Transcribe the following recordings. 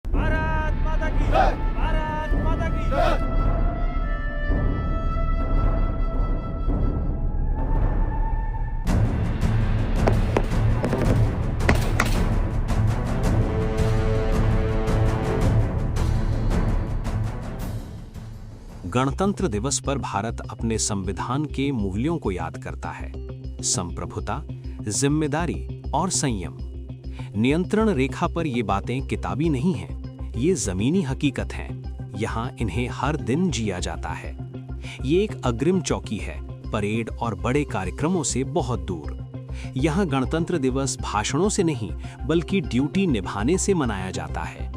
भारत माता की जय। भारत माता की जय। गणतंत्र दिवस पर भारत अपने संविधान के मूल्यों को याद करता है। संप्रभुता, जिम्मेदारी और संयम। नियंत्रण रेखा पर ये बातें किताबी नहीं हैं, ये जमीनी हकीकत हैं। यहाँ इन्हें हर दिन जिया जाता है। ये एक अग्रिम चौकी है, परेड और बड़े कार्यक्रमों से बहुत दूर। यहाँ गणतंत्र दिवस भाषणों से नहीं, बल्कि ड्यूटी निभाने से मनाया जाता है।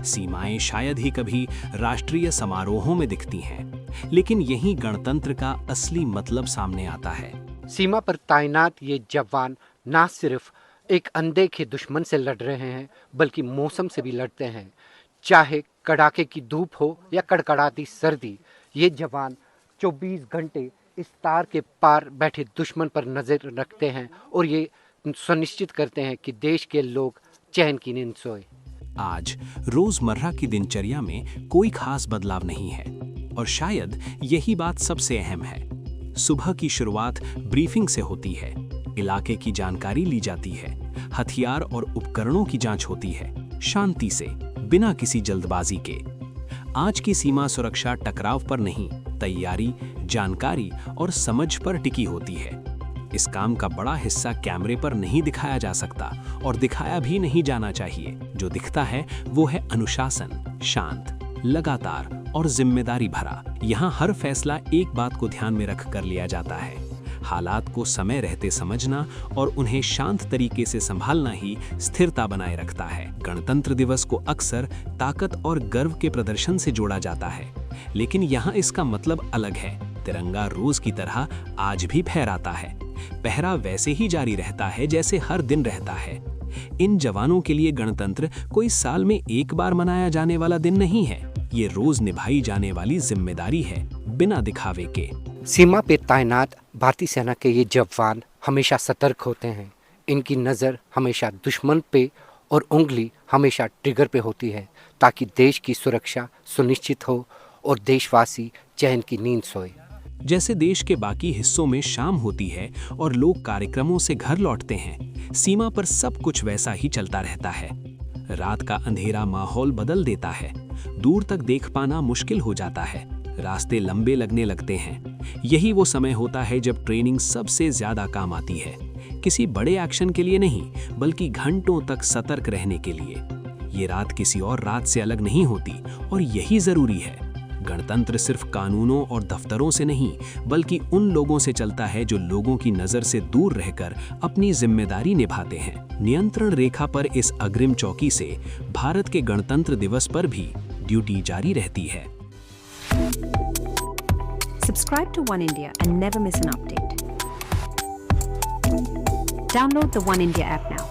सीमाएं शायद ही कभी राष्ट्रीय समारोहों में दिखती हैं, लेकिन यही गणतंत्र का असली मतलब सामने आता है। सीमा पर तैनात ये जवान ना सिर्फ एक अनदेखे दुश्मन से लड़ रहे हैं, बल्कि मौसम से भी लड़ते हैं। चाहे कड़ाके की धूप हो या कड़कड़ाती सर्दी, ये जवान 24 घंटे इस तार के पार बैठे दुश्मन पर नजर रखते हैं और ये सुनिश्चित करते हैं कि देश के लोग चैन की नींद सोए। आज रोजमर्रा की दिनचर्या में कोई खास बदलाव नहीं है, और शायद यही बात सबसे अहम है। सुबह की शुरुआत ब्रीफिंग से होती है, इलाके की जानकारी ली जाती है, हथियार और उपकरणों की जांच होती है, शांति से, बिना किसी जल्दबाजी के। आज की सीमा सुरक्षा टकराव पर नहीं, तैयारी, जानकारी और समझ पर टिकी होती है। इस काम का बड़ा हिस्सा कैमरे पर नहीं दिखाया जा सकता और दिखाया भी नहीं जाना चाहिए। जो दिखता है वो है अनुशासन, शांत, लगातार और जिम्मेदारी भरा। यहाँ हर फैसला एक बात को ध्यान में रख कर लिया जाता है। हालात को समय रहते समझना और उन्हें शांत तरीके से संभालना ही स्थिरता बनाए रखता है। गणतंत्र दिवस को अक्सर ताकत और गर्व के प्रदर्शन से जोड़ा जाता है, लेकिन यहाँ इसका मतलब अलग है। तिरंगा रोज की तरह आज भी फहराता है। पहरा वैसे ही जारी रहता है जैसे हर दिन रहता है। इन जवानों के लिए गणतंत्र कोई साल में एक बार मनाया जाने वाला दिन नहीं है, ये रोज निभाई जाने वाली जिम्मेदारी है, बिना दिखावे के। सीमा पे तैनात भारतीय सेना के ये जवान हमेशा सतर्क होते हैं। इनकी नज़र हमेशा दुश्मन पे और उंगली हमेशा ट्रिगर पे होती है, ताकि देश की सुरक्षा सुनिश्चित हो और देशवासी चैन की नींद सोए। जैसे देश के बाकी हिस्सों में शाम होती है और लोग कार्यक्रमों से घर लौटते हैं, सीमा पर सब कुछ वैसा ही चलता रहता है। रात का अंधेरा माहौल बदल देता है, दूर तक देख पाना मुश्किल हो जाता है, रास्ते लंबे लगने लगते हैं। यही वो समय होता है जब ट्रेनिंग सबसे ज्यादा काम आती है, किसी बड़े एक्शन के लिए नहीं, बल्कि घंटों तक सतर्क रहने के लिए। ये रात किसी और रात से अलग नहीं होती, और यही जरूरी है। गणतंत्र सिर्फ कानूनों और दफ्तरों से नहीं, बल्कि उन लोगों से चलता है जो लोगों की नजर से दूर रहकर अपनी जिम्मेदारी निभाते हैं। नियंत्रण रेखा पर इस अग्रिम चौकी से भारत के गणतंत्र दिवस पर भी ड्यूटी जारी रहती है। Subscribe to One India and never miss an update. Download the One India app now.